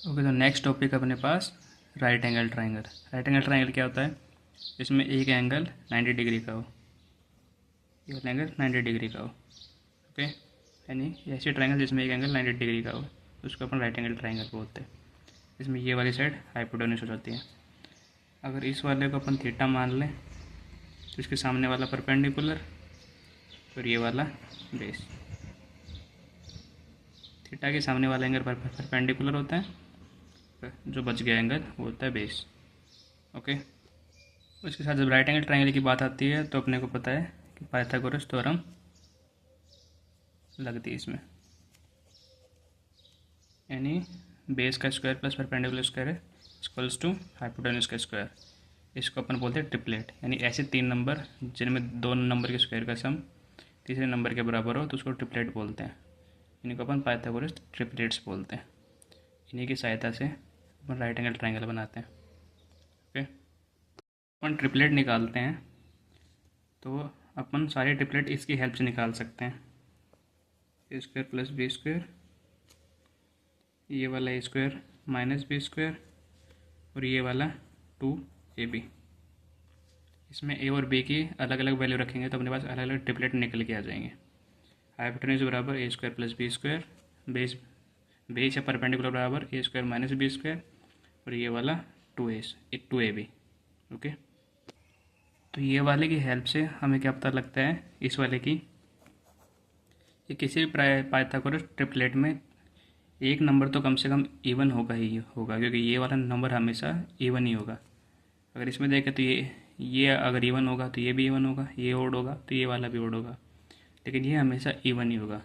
Okay, तो next topic अपने पास right angle triangle. Right angle triangle क्या होता है? इसमें एक एंगल 90 डिग्री का हो, एक एंगल 90 डिग्री का हो। ओके, यानी ऐसी ट्राइंगल जिसमें एक एंगल 90 डिग्री का हो तो उसको अपन राइट एंगल ट्राइंगल बोलते हैं। इसमें ये वाली साइड हाइपोटेन्यूज हो जाती है। अगर इस वाले को अपन थीटा मान लें तो इसके सामने वाला परपेंडिकुलर और ये वाला बेस। थीटा के सामने वाला एंगल परपेंडिकुलर होता है, जो बच गया एंगल वो होता है बेस। ओके, उसके साथ जब राइट एंगल ट्राइंगल की बात आती है तो अपने को पता है कि पाइथागोरस थ्योरम लगती है इसमें, यानी बेस का स्क्वायर प्लस परपेंडिकुलर स्क्वायर है इक्वल्स टू हाइपोटेन्यूज का स्क्वायर। इसको अपन बोलते हैं ट्रिपलेट, यानी ऐसे तीन नंबर जिनमें दो नंबर के स्क्वायर का सम तीसरे नंबर के बराबर हो तो उसको ट्रिपलेट बोलते हैं। इन्हीं को अपन पाइथागोरस ट्रिपलेट्स बोलते हैं। इन्हीं की सहायता से अपन राइट एंगल ट्राइंगल बनाते हैं। ओके, अपन ट्रिपलेट निकालते हैं तो अपन सारे ट्रिपलेट इसकी हेल्प से निकाल सकते हैं। ए स्क्वायर प्लस बी स्क्वायर, ये वाला ए स्क्वायर माइनस बी स्क्वायर और ये वाला 2ab। इसमें ए और बी की अलग अलग वैल्यू रखेंगे तो अपने पास अलग अलग ट्रिपलेट निकल के आ जाएंगे। हाइपोटेन्यूज बराबर A square plus B square, base या परपेंडिकुलर बराबर A square minus B square और ये वाला 2ab। ओके, तो ये वाले की हेल्प से हमें क्या पता लगता है इस वाले की, ये किसी भी पाइथागोरस ट्रिपलेट में एक नंबर तो कम से कम इवन होगा ही होगा, क्योंकि ये वाला नंबर हमेशा इवन ही होगा। अगर इसमें देखें तो ये अगर इवन होगा तो ये भी इवन होगा, ये ओड होगा तो ये वाला भी ओड होगा, लेकिन ये हमेशा इवन ही होगा।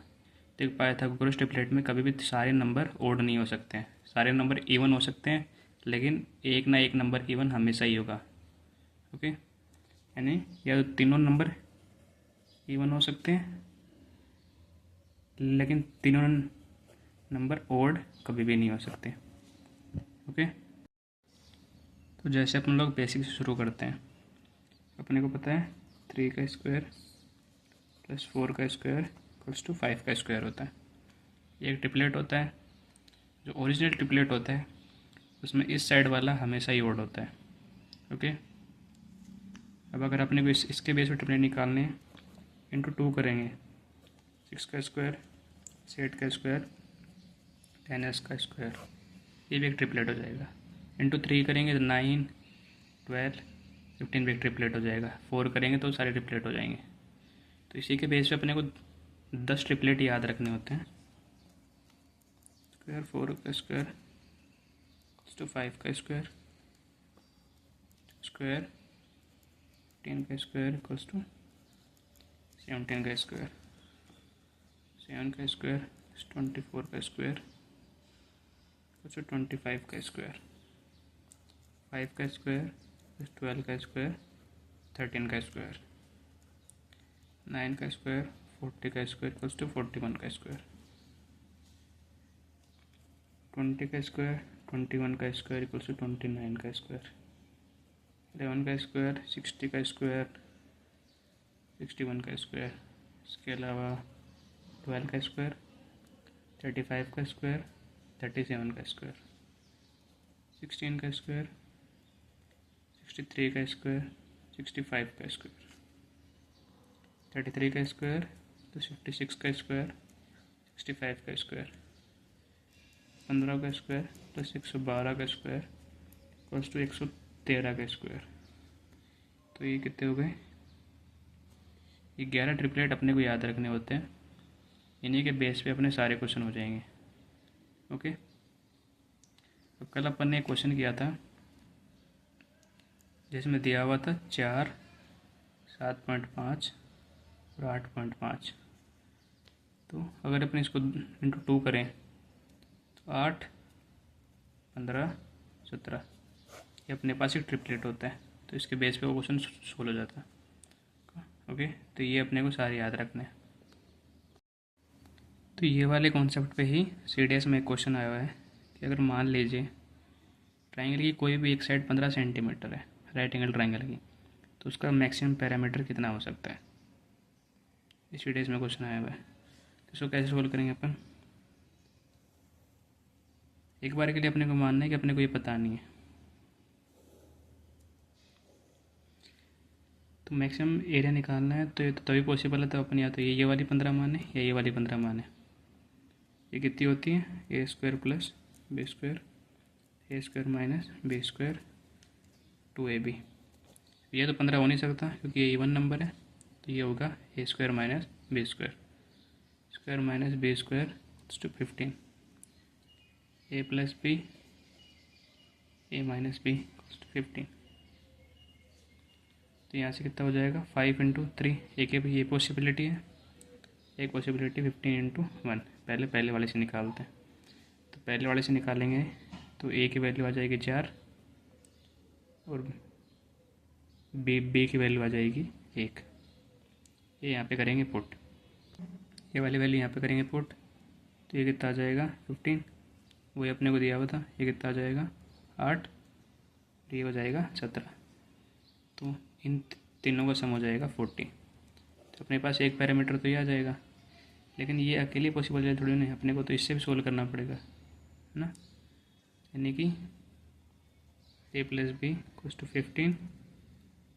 तो पाइथागोरस ट्रिपलेट में कभी भी सारे नंबर ओड नहीं हो सकते हैं, सारे नंबर इवन हो सकते हैं, लेकिन एक ना एक नंबर इवन हमेशा ही होगा। ओके, यानी या तो तीनों नंबर इवन हो सकते हैं लेकिन तीनों नंबर ओड कभी भी नहीं हो सकते। ओके, तो जैसे अपन लोग बेसिक से शुरू करते हैं। अपने को पता है 3 का स्क्वायर प्लस 4 का स्क्वायर इक्वल्स टू 5 का स्क्वायर होता है। ये एक ट्रिपलेट होता है। जो ओरिजिनल ट्रिपलेट होता है उसमें इस साइड वाला हमेशा ही ओड होता है। ओके, अब अगर अपने को इसके बेस पर ट्रिपलेट निकालने हैं, इंटू 2 करेंगे 6 का स्क्वायर, 8 का स्क्वायर, 10s का स्क्वायर, ये भी एक ट्रिपलेट हो जाएगा। इंटू 3 करेंगे तो 9, 12, 15 भी एक ट्रिपलेट हो जाएगा। 4 करेंगे तो सारे ट्रिपलेट हो जाएंगे। तो इसी के बेस पे अपने को 10 ट्रिपलेट याद रखने होते हैं। स्क्वायर 4 का स्क्वायर टू 5 का स्क्वायर, स्क्वायर 10 का स्क्वायर इक्वल्स टू 17 का स्क्वायर, 7 का स्क्वायर 24 का स्क्वायर इक्वल्स टू 25 का स्क्वायर, 5 का स्क्वायर 12 का स्क्वायर, 13 का स्क्वायर, 9 का स्क्वायर 40 का स्क्वायर इक्वल्स टू 41 का स्क्वायर, 20 का स्क्वायर 21 का स्क्वायर इक्वल्स टू 29 का स्क्वायर, 11 का स्क्वायर 60 का स्क्वायर 61 का स्क्वायर। इसके अलावा 12 का स्क्वायर 35 का स्क्वायर 37 का स्क्वायर, 16 का स्क्वायर 63 का स्क्वायर 65 का स्क्वायर, 33 का स्क्वायर तो 56 का स्क्वायर 65 का स्क्वायर, 15 का स्क्वायर प्लस 112 का स्क्वायर इक्वल्स टू 113 का स्क्वायर। तो ये कितने हो गए? ये 11 ट्रिपलेट अपने को याद रखने होते हैं। इन्हीं के बेस पे अपने सारे क्वेश्चन हो जाएंगे। ओके, अब कल अपन ने एक क्वेश्चन किया था जिसमें दिया हुआ था 4, 7.5 और 8.5। तो अगर अपन इसको इंटू 2 करें तो 8, 15, 17 ये अपने पास एक ट्रिपलेट होता है। तो इसके बेस पे वो क्वेश्चन सोल्व हो जाता है। ओके, तो ये अपने को सारे याद रखने हैं। तो ये वाले कॉन्सेप्ट पे ही CDS में एक क्वेश्चन आया हुआ है कि अगर मान लीजिए ट्राइंगल की कोई भी एक साइड 15 सेंटीमीटर है, राइट एंगल ट्राइंगल की, तो उसका मैक्सिमम पैरामीटर कितना हो सकता है? इस CDS में क्वेश्चन आया हुआ है। तो इसको कैसे सोल्व करेंगे अपन? एक बार के लिए अपने को मानना है कि अपने को ये पता नहीं है। तो मैक्सिमम एरिया निकालना है तो ये तो तभी पॉसिबल है, तो अपन या तो ये वाली 15 माने या ये वाली 15 माने। ये कितनी होती है, A square plus B square, A square minus B square 2ab। ये तो 15 हो नहीं सकता क्योंकि ये इवन नंबर है, तो ये होगा A square minus B square, square minus B square to 15, A plus B A minus B 15। तो यहाँ से कितना हो जाएगा 5 इंटू 3, एक ये पॉसिबिलिटी है, एक पॉसिबिलिटी 15 इंटू 1। पहले वाले से निकालते हैं, तो पहले वाले से निकालेंगे तो ए की वैल्यू आ जाएगी 4 और बी की वैल्यू आ जाएगी 1। ये यहाँ पे करेंगे पुट, ये वाली वैल्यू यहाँ पे करेंगे पुट, तो ये कितना आ जाएगा 15, वही अपने को दिया हुआ था। ये कितना आ जाएगा 8, ये हो जाएगा 17। तो इन तीनों का सम हो जाएगा 40। तो अपने पास एक पैरामीटर तो ये आ जाएगा, लेकिन ये अकेले पॉसिबल है थोड़ी नहीं, अपने को तो इससे भी सोल्व करना पड़ेगा, है ना। यानी कि A plus B equals to 15,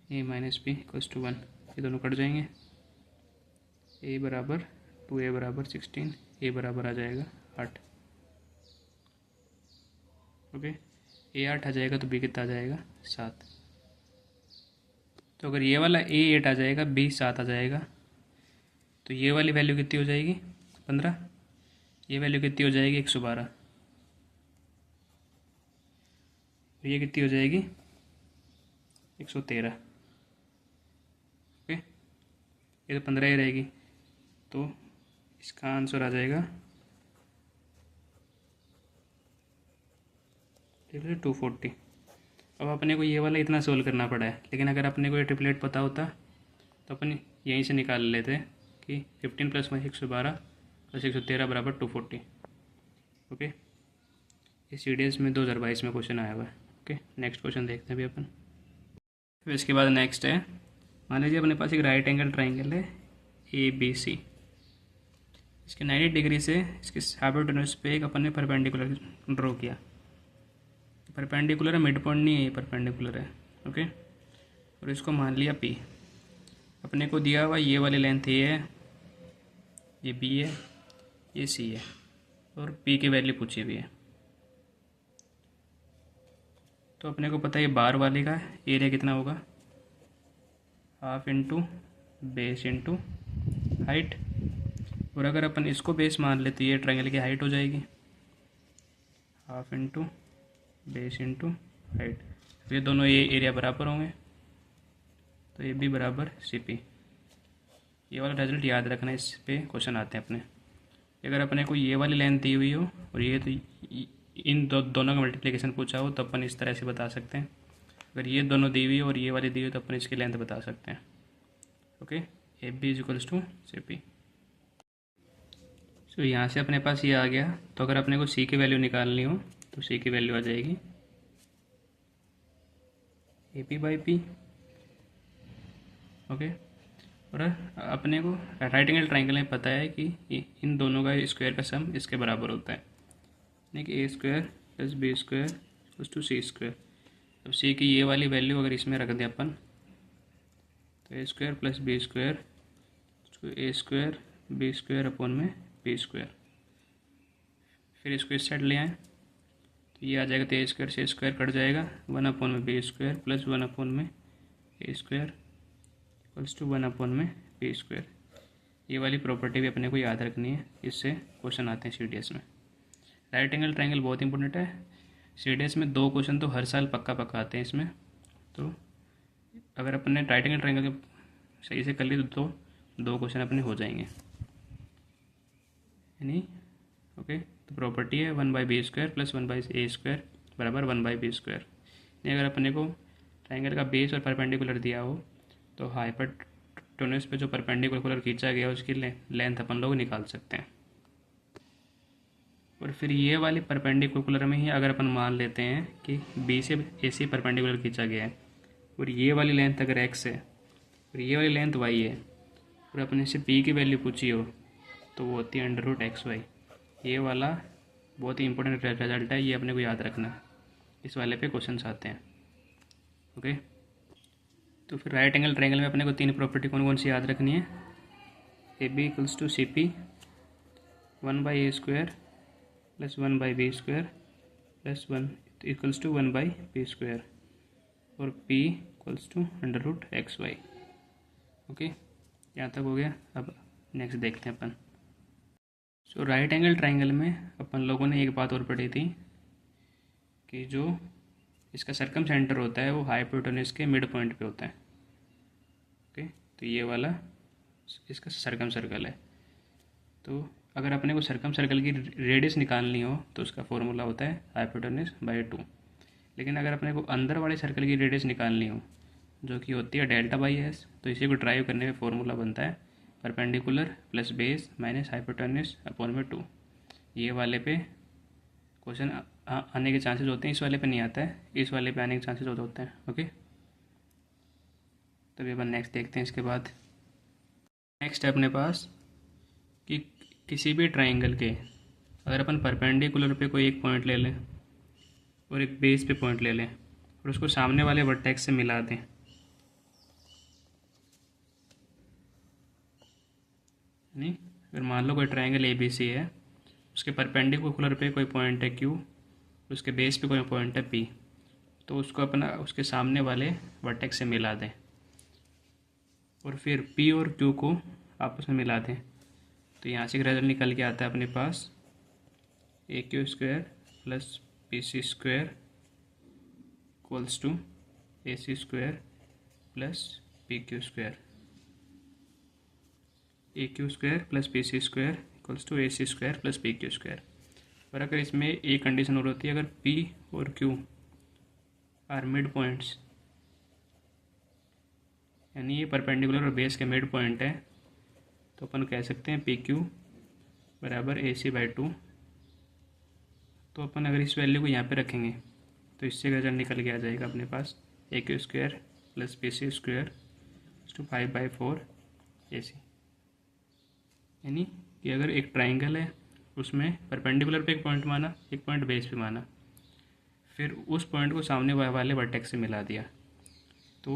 A minus B equals to 1। ये दोनों कट जाएंगे, ए बराबर 2a बराबर 16, ए बराबर आ जाएगा 8। ओके, ए 8 आ जाएगा तो बी कितना आ जाएगा 7। तो अगर ये वाला ए 8 आ जाएगा, बी 7 आ जाएगा, तो ये वाली वैल्यू कितनी हो जाएगी 15, ये वैल्यू कितनी हो जाएगी 112, और ये कितनी हो जाएगी 113। ओके, ये तो 15 ही रहेगी, तो इसका आंसर आ जाएगा 240। अब अपने को ये वाला इतना सोल्व करना पड़ा है, लेकिन अगर अपने को ये ट्रिपलेट पता होता तो अपन यहीं से निकाल लेते कि 15 प्लस 112 प्लस 113 बराबर 240। ओके, ये CDS में 2022 में क्वेश्चन आया हुआ है। ओके, नेक्स्ट क्वेश्चन देखते हैं अभी अपन। फिर इसके बाद नेक्स्ट है, मान लीजिए अपने पास एक राइट एंगल ट्राइंगल है ABC, इसके 90 डिग्री से इसके हाइपोटेन्यूज पे एक अपन ने परपेंडिकुलर ड्रॉ किया। परपेंडिकुलर है, मिड पॉइंट नहीं है, ये परपेंडिकुलर है। ओके, और इसको मान लिया P। अपने को दिया हुआ ये वाली लेंथ ये है, ये B है, ये C है, और P की वैल्यू पूछी हुई है। तो अपने को पता है ये बार वाले का एरिया कितना होगा, half into base into height, और अगर अपन इसको बेस मान ले तो ये ट्रायंगल की हाइट हो जाएगी, half into base into height. ये दोनों ये एरिया बराबर होंगे, तो ये भी बराबर CP। ये वाला रिजल्ट याद रखना, इस पे क्वेश्चन आते हैं अपने। अगर अपने को ये वाली लेंथ दी हुई हो और ये तो इन दोनों का मल्टीप्लिकेशन पूछा हो तो अपन इस तरह से बता सकते हैं। अगर ये दोनों दी हुई हो और ये वाली दी हुई तो अपन इसकी लेंथ बता सकते हैं। Okay, AB is equals to CP। तो यहाँ से अपने पास ये आ गया, तो अगर अपने को C की वैल्यू निकालनी हो तो C की वैल्यू आ जाएगी AP/P। ओके, और अपने को राइट एंगल ट्राइंगल में पता है कि इन दोनों का स्क्वायर का सम इसके बराबर होता है, यानी कि A square plus B square equals to C square. अब C की ये वाली वैल्यू अगर इसमें रख दें अपन, तो A square plus B square A square B square upon में B स्क्वायर। फिर इसको इस साइड ले आएँ तो ये आ जाएगा, तो A स्क्वायर से स्क्वायर कट जाएगा, 1 अपॉन में B स्क्वायर प्लस 1 अपॉन में A square equals to 1 upon में B स्क्वायर। ये वाली प्रॉपर्टी भी अपने को याद रखनी है, इससे क्वेश्चन आते हैं CDS में। राइट एंगल ट्राइंगल बहुत इंपॉर्टेंट है, CDS में 2 क्वेश्चन तो हर साल पक्का आते हैं इसमें। तो अगर अपन ने राइट एंगल ट्राइंगल सही से कर ली तो 2 क्वेश्चन अपने हो जाएंगे, यानी ओके। तो प्रॉपर्टी है 1/B square plus 1/A square बराबर 1/B स्क्वायर। यानी अगर अपने को ट्राइंगल का बेस और परपेंडिकुलर दिया हो तो हाइपोटेन्यूज पे जो परपेंडिकुलर खींचा गया उसकी लेंथ अपन लोग निकाल सकते हैं। और फिर ये वाली परपेंडिकुलर में ही अगर अपन मान लेते हैं कि B से AC परपेंडिकुलर खींचा गया है और ये वाली लेंथ अगर X है और ये वाली लेंथ Y है और अपने से P की वैल्यू पूछी हो तो वो होती है √XY। ये वाला बहुत ही इंपॉर्टेंट रिजल्ट है, ये अपने को याद रखना है, इस वाले पे क्वेश्चंस आते हैं। ओके, तो फिर राइट एंगल ट्रायंगल में अपने को 3 प्रॉपर्टी कौन कौन सी याद रखनी है। A B equals to C P 1/a² + 1/b² + 1 equals to 1/p², और p equals to √xy। Okay, यहाँ तक हो गया। अब नेक्स्ट देखते हैं अपन। सो राइट एंगल ट्रायंगल में अपन लोगों ने एक बात और पढ़ी थी कि जो इसका सर्कम सेंटर होता है वो हाइपोटेन्यूज के मिड पॉइंट पे होता है। ओके, तो ये वाला इसका सर्कम सर्कल है। तो अगर अपने को सर्कम सर्कल की रेडियस निकालनी हो तो उसका फॉर्मूला होता है हाइपोटेन्यूज बाई 2। लेकिन अगर अपने को अंदर वाले सर्कल की रेडियस निकालनी हो जो कि होती है डेल्टा/s, तो इसी को ड्राइव करने में फॉर्मूला बनता है perpendicular plus base minus hypotenuse upon में 2। ये वाले पे क्वेश्चन आने के चांसेस होते हैं, इस वाले पे नहीं आता है, इस वाले पे आने के चांसेस होते हैं। ओके, तभी अपन नेक्स्ट देखते हैं। इसके बाद नेक्स्ट है अपने पास कि किसी भी ट्राइंगल के अगर अपन परपेंडिकुलर पे कोई एक पॉइंट ले लें और एक बेस पे पॉइंट ले लें और उसको सामने वाले वर्टेक्स से मिला दें, यानी अगर मान लो कोई ट्राइंगल ABC है, उसके परपेंडिकुलर पे कोई पॉइंट है Q, उसके बेस पे कोई पॉइंट है P, तो उसको अपना उसके सामने वाले वर्टेक्स से मिला दें और फिर P और Q को आपस में मिला दें, तो यहाँ से रिजल्ट निकल के आता है अपने पास AQ² + PC² equals to AC² + PQ²। AQ² + PC² equals to AC² + PQ²। और अगर इसमें एक कंडीशन और होती है, अगर P और Q आर मिड पॉइंट्स, यानी ये परपेंडिकुलर और बेस के मिड पॉइंट है, तो अपन कह सकते हैं PQ = AC/2। तो अपन अगर इस वैल्यू को यहाँ पे रखेंगे तो इससे रिजल्ट निकल के आ जाएगा अपने पास AQ² + PC² = 5/4 AC। यानी कि अगर एक ट्राइंगल है उसमें परपेंडिकुलर पे एक पॉइंट माना, एक पॉइंट बेस पे माना, फिर उस पॉइंट को सामने वाले वर्टेक्स से मिला दिया, तो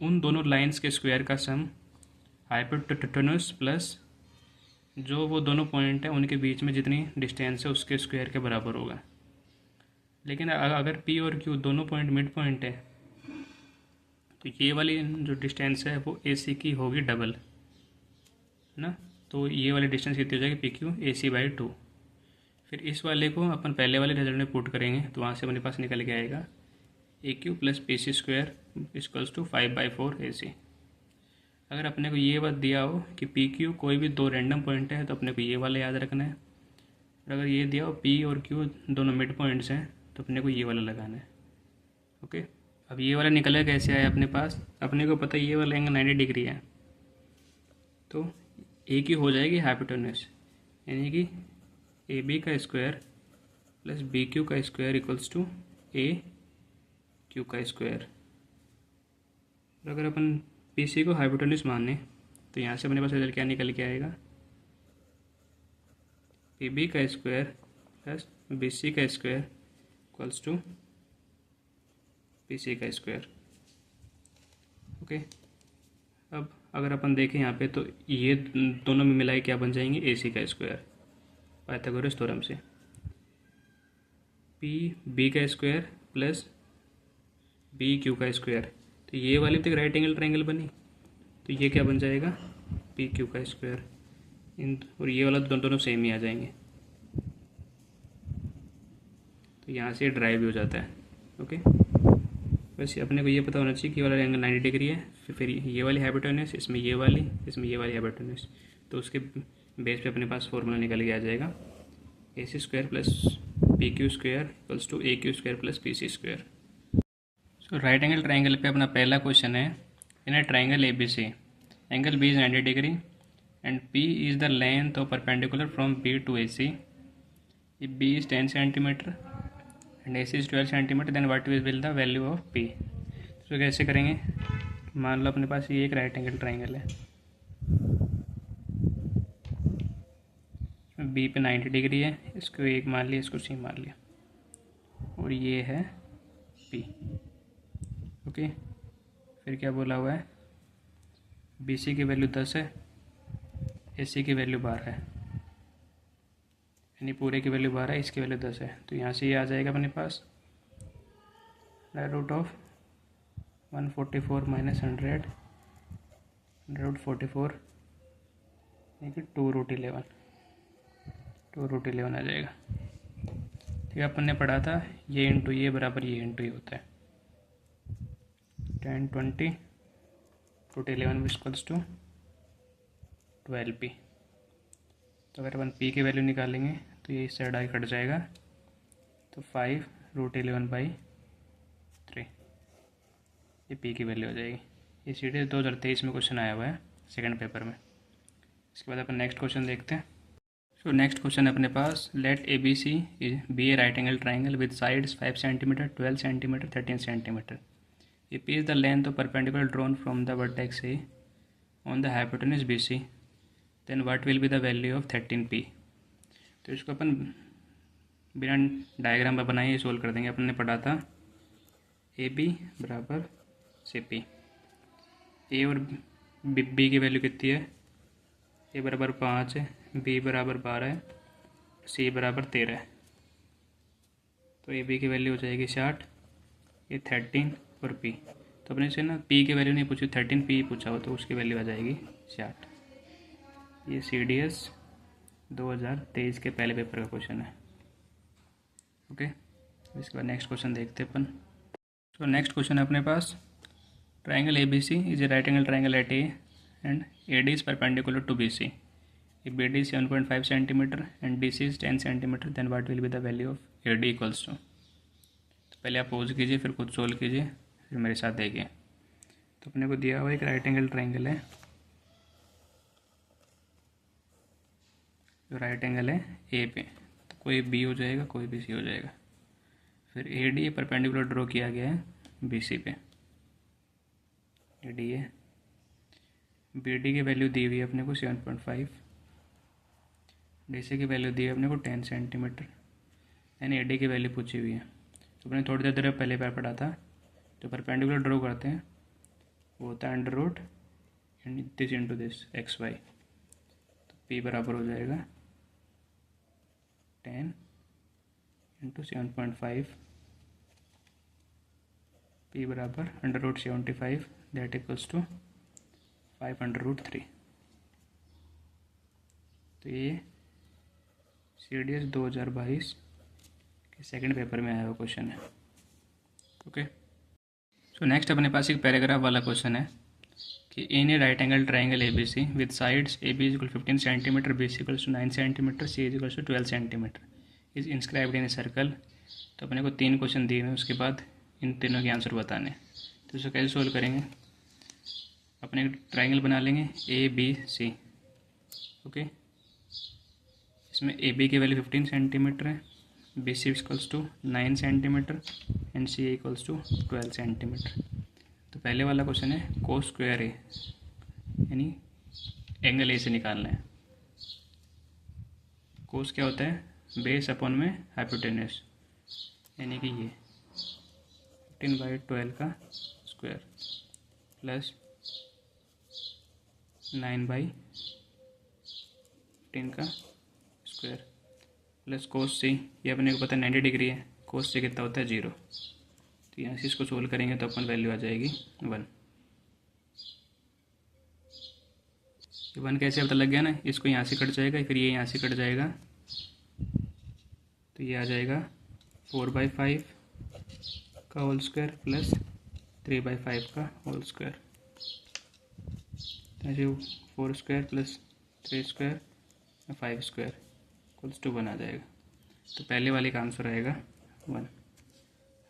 उन दोनों लाइंस के स्क्वायर का सम हाइपोटेन्यूज प्लस जो वो दोनों पॉइंट है उनके बीच में जितनी डिस्टेंस है उसके स्क्वायर के बराबर होगा। लेकिन अगर P और Q दोनों पॉइंट मिड पॉइंट है तो ये वाली जो डिस्टेंस है वो AC की होगी डबल, है ना। तो ये वाली डिस्टेंस कितनी हो जाएगी PQ AC/2। फिर इस वाले को अपन पहले वाले रिजल्ट में पुट करेंगे तो वहाँ से अपने पास निकल के आएगा AQ + PC² = 5/4 AC। अगर अपने को ये बात दिया हो कि PQ कोई भी 2 रैंडम पॉइंट है तो अपने को ये वाला याद रखना है, और अगर ये दिया हो P और Q दोनों मिड पॉइंट्स हैं तो अपने को ये वाला लगाना है। ओके, अब ये वाला निकला कैसे आया अपने पास, अपने को पता है ये वाला एंगल 90 डिग्री है, तो AQ हो जाएगी हाइपोटेन्यूज, यानी कि AB² + BQ² equals to AQ²। और अगर अपन PC को हाइपोटेन्यूज माने तो यहाँ से अपने पास रिजल्ट क्या निकल के आएगा, AB² + BC² equals to PC²। Okay, अब अगर अपन देखें यहाँ पे तो ये दोनों में मिलाए क्या बन जाएंगे AC² पाइथागोरस थ्योरम से। PB² + BQ², तो ये वाली तो राइट एंगल ट्रायंगल बनी, तो ये क्या बन जाएगा PQ²। और ये वाला दोनों सेम ही आ जाएंगे, तो यहाँ से ड्राइव भी हो जाता है। ओके, वैसे अपने को ये पता होना चाहिए कि वाला एंगल 90 डिग्री है, फिर ये वाली हाइपोटेन्यूज, इसमें ये वाली हाइपोटेन्यूज, तो उसके बेस पे अपने पास फॉर्मूला निकल के आ जाएगा AC² + PQ² equals to AQ² + PC²। So right angle triangle पे अपना पहला क्वेश्चन है, in a triangle ABC angle B is 90 degree and P is the length of perpendicular from B to AC. If B is 10 cm and AC is 12 cm, then what will be the value of P? तो कैसे करेंगे, मान लो अपने पास ये एक right angle triangle है, B पे 90 degree है, इसको एक मान लिया, इसको सी मान लिया, और ये है पी। ओके, फिर क्या बोला हुआ है, बी सी की वैल्यू 10 है, ए सी की वैल्यू 12 है, यानी पूरे की वैल्यू 12 है, इसकी वैल्यू 10 है। तो यहाँ से ये आ जाएगा अपने पास √ ऑफ 144 माइनस 100 √44 यानी कि 2√11 2√11 आ जाएगा। ठीक है, अपन ने पढ़ा था ये इंटू ये बराबर ये इंटू ये होता है। 10 20 √11 इक्वल्स टू 12p। तो अगर अपन p की वैल्यू निकालेंगे तो ये इस साइड आगे कट जाएगा, तो 5√11/3 ये p की वैल्यू हो जाएगी। ये सीधे 2023 में क्वेश्चन आया हुआ है सेकंड पेपर में। इसके बाद अपन नेक्स्ट क्वेश्चन देखते हैं। सो नेक्स्ट क्वेश्चन है अपने पास, let A B C be a right angle triangle with sides 5 centimetre 12 centimetre 13 centimetre. If P is the length of perpendicular drawn from the vertex A on the hypotenuse B C, then what will be the value of 13p। तो इसको अपन बिना diagram पर बनाए solve कर देंगे। अपन ने पढ़ा था ए बी बराबर से पी, ए और बी की वैल्यू कितनी है, ए बराबर 5 है, बी बराबर 12 है, सी बराबर 13 है। तो ए बी की वैल्यू हो जाएगी 60, ये 13 और पी। तो अपने से ना पी की वैल्यू नहीं पूछी, 13p पूछा हो, तो उसकी वैल्यू आ जाएगी 60। ये CDS 2023 के पहले पेपर का क्वेश्चन है। ओके, इसके बाद नेक्स्ट क्वेश्चन देखते हैं अपन। तो नेक्स्ट क्वेश्चन है अपने पास, triangle ABC is a right angle triangle at A and AD is perpendicular to BC। If BD is 7.5 cm and DC is 10 cm, then what will be the value of AD equals to। तो पहले आप pause कीजिए, फिर खुद solve कीजिए, फिर मेरे साथ देखिए। तो अपने को दिया हुआ एक राइट एंगल ट्राइंगल है, जो राइट एंगल है ए पे, तो कोई बी हो जाएगा, कोई भी सी हो जाएगा। फिर AD परपेंडिकुलर ड्रॉ किया गया है BC पे, AD है, BD की वैल्यू दी हुई है अपने को 7.5, DC की वैल्यू दी है अपने को 10 सेंटीमीटर, यानी AD की वैल्यू पूछी हुई है। तो अपने थोड़ी देर पहले बार पढ़ा था, जो परपेंडिकुलर ड्रॉ करते हैं वो होता है √ and this into this XY। तो P बराबर हो जाएगा 10 इंटू 7.5, P बराबर √75, दैट इक्वल्स टू 5√3। तो ये CDS 2022 के सेकंड पेपर में आया हुआ क्वेश्चन है। ओके, सो नेक्स्ट अपने पास एक पैराग्राफ वाला क्वेश्चन है कि in a right angle triangle ABC with sides AB is 15 centimetre, BC equals to 9 centimetre, C is equals to 12 centimetre is inscribed in a circle. तो अपने को 3 question दिए हुए, उसके बाद इन तीनों के आंसर बताने। तो इसको कैसे सोल्व करेंगे, अपने ट्राइंगल बना लेंगे ABC। ओके, इसमें AB की वैल्यू 15 सेंटीमीटर है, BC equals to 9 centimetre and C equals to 12 centimetre. तो पहले वाला क्वेश्चन है कोस स्क्वायर ए, यानी एंगल ए से निकालना है। कोस क्या होता है, बेस अपॉन में हाइपोटेन्यूज, यानी कि ये 15/12 का स्क्वायर प्लस 9/15 का स्क्वायर प्लस कोस सी, ये अपने को पता है 90 डिग्री है, कोस सी कितना होता है 0। तो यहाँ से इसको सोल्व करेंगे तो अपन वैल्यू आ जाएगी 1। 1 कैसे पता लग गया ना, इसको यहाँ से कट जाएगा, फिर ये यहाँ से कट जाएगा, तो ये आ जाएगा 4/5 का होल स्क्वायर प्लस 3/5 का होल स्क्वायर। ऐसे 4 square plus 3 square 5 square equals to 1 आ जाएगा। तो पहले वाले का आंसर आएगा 1।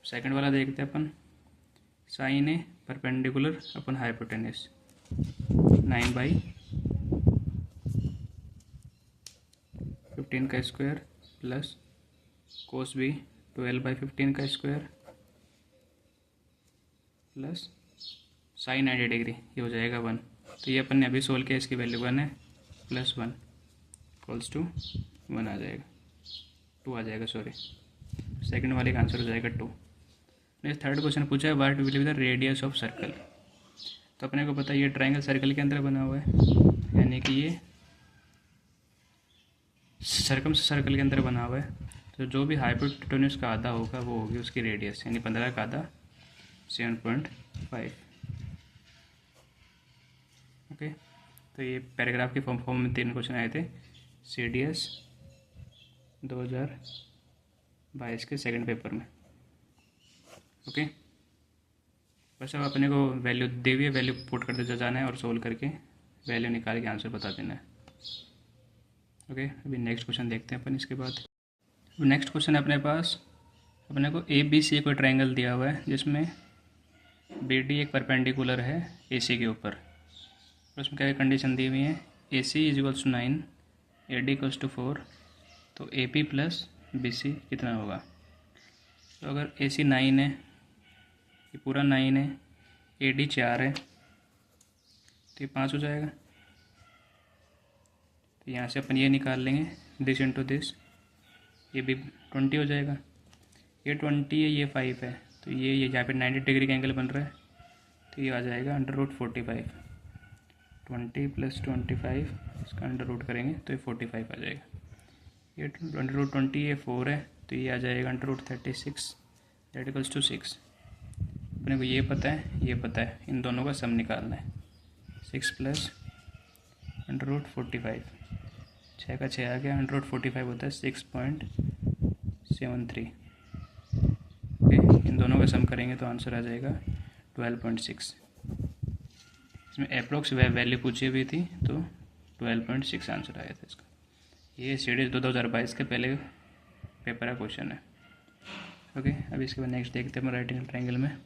सेकंड वाला देखते हैं अपन, साइन ए परपेंडिकुलर अपन हाइपोटेन्यूज 9/15 का स्क्वायर प्लस कोस बी 12/15 का स्क्वायर प्लस साइन 90 डिग्री, ये हो जाएगा 1। तो ये अपन ने अभी सोल्व किया, इसकी वैल्यू 1 है, प्लस 1 इक्वल्स टू 1 आ जाएगा, 2 आ जाएगा, सॉरी सेकंड वाले का आंसर हो जाएगा 2। नेक्स्ट थर्ड क्वेश्चन पूछा है what will be the radius of circle. तो अपने को पता है ये ट्रायंगल सर्कल के अंदर बना हुआ है, यानी कि ये सर्कल के अंदर बना हुआ है। तो जो भी हाइपोटेन्यूज का आधा होगा वो होगी उसकी रेडियस, यानी 15 का आधा 7.5। ओके, तो ये पैराग्राफ के फॉर्म में 3 क्वेश्चन आए थे CDS 2022 के सेकंड पेपर में। ओके, बस अब अपने को वैल्यू दी हुई है, वैल्यू पुट करते जाना है और सोल्व करके वैल्यू निकाल के आंसर बता देना है। ओके, अभी नेक्स्ट क्वेश्चन देखते हैं अपन इसके बाद। नेक्स्ट क्वेश्चन है अपने पास, अपने को ABC कोई ट्रायंगल दिया हुआ है जिसमें BD एक परपेंडिकुलर है AC के ऊपर। और उसमें क्या कंडीशन दी हुई है, AC = 9, AD = 4, तो AP + BC कितना होगा। तो अगर AC 9 है, ये पूरा 9 है, AD 4 है, तो ये 5 हो जाएगा। तो यहाँ से अपन ये निकाल लेंगे, दिस इंटू दिस, ये भी 20 हो जाएगा। ये 20 है, ये 5 है, तो ये यहाँ पे 90 डिग्री का एंगल बन रहा है, तो ये आ जाएगा √45। 20 + 25 इसका √ करेंगे तो ये 45 आ जाएगा। ये √20 ये 4 है, तो ये आ जाएगा √36 दैट इक्वल्स टू 6। अपने को ये पता है, ये पता है, इन दोनों का सम निकालना है। 6 + √45, 6 का 6 आ गया, √45 होता है 6.73। ओके, इन दोनों का सम करेंगे तो आंसर आ जाएगा 12.6। इसमें अप्रोक्स वैल्यू पूछी हुई थी, तो 12.6 आंसर आया था इसका। ये CDS 2022 के पहले पेपर का क्वेश्चन है। ओके, अभी इसके बाद नेक्स्ट देखते हैं राइट एंगल ट्रायंगल में।